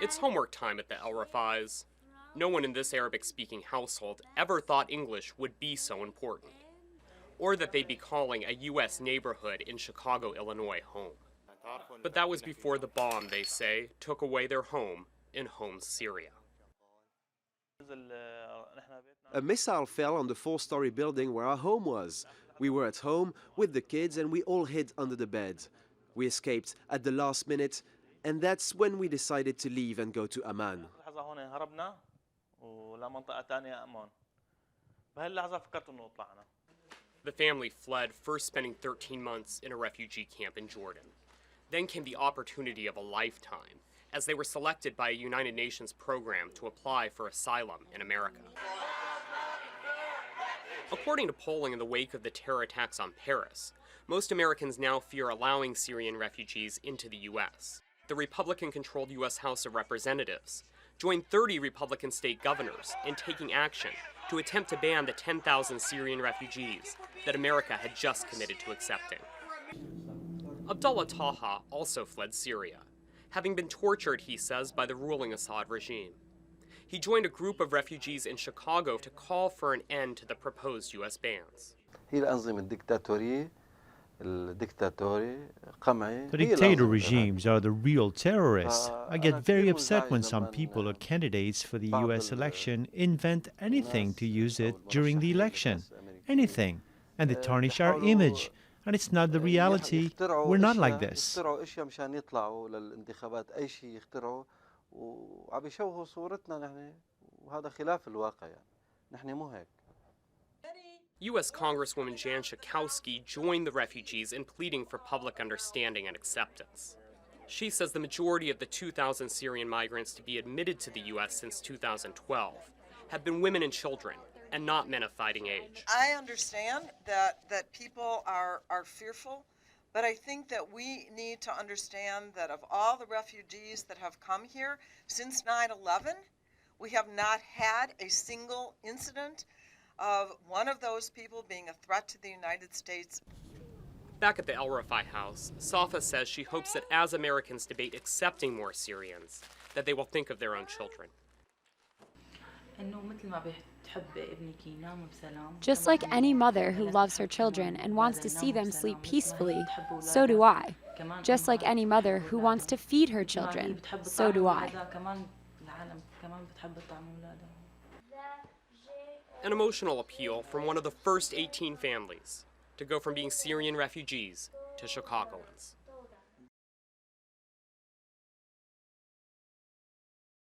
It's homework time at the El Rafais. No one in this Arabic-speaking household ever thought English would be so important, or that they'd be calling a U.S. neighborhood in Chicago, Illinois, home. But that was before the bomb, they say, took away their home in Homs, Syria. A missile fell on the 4-story building where our home was. We were at home with the kids and we all hid under the bed. We escaped at the last minute, and that's when we decided to leave and go to Amman. The family fled, first spending 13 months in a refugee camp in Jordan. Then came the opportunity of a lifetime, as they were selected by a United Nations program to apply for asylum in America. According to polling in the wake of the terror attacks on Paris, most Americans now fear allowing Syrian refugees into the U.S. The Republican-controlled U.S. House of Representatives joined 30 Republican state governors in taking action to attempt to ban the 10,000 Syrian refugees that America had just committed to accepting. Abdullah Taha also fled Syria, having been tortured, he says, by the ruling Assad regime. He joined a group of refugees in Chicago to call for an end to the proposed U.S. bans. The dictator regimes are the real terrorists. I get very upset when some people or candidates for the U.S. election invent anything to use it during the election. Anything. And they tarnish our image. And it's not the reality. We're not like this. U.S. Congresswoman Jan Schakowsky joined the refugees in pleading for public understanding and acceptance. She says the majority of the 2,000 Syrian migrants to be admitted to the U.S. since 2012 have been women and children, and not men of fighting age. I understand that people are fearful, but I think that we need to understand that of all the refugees that have come here since 9/11, we have not had a single incident of one of those people being a threat to the United States. Back at the El Rafai house, Safa says she hopes that as Americans debate accepting more Syrians, that they will think of their own children. Just like any mother who loves her children and wants to see them sleep peacefully, so do I. Just like any mother who wants to feed her children, so do I. An emotional appeal from one of the first 18 families to go from being Syrian refugees to Chicagoans.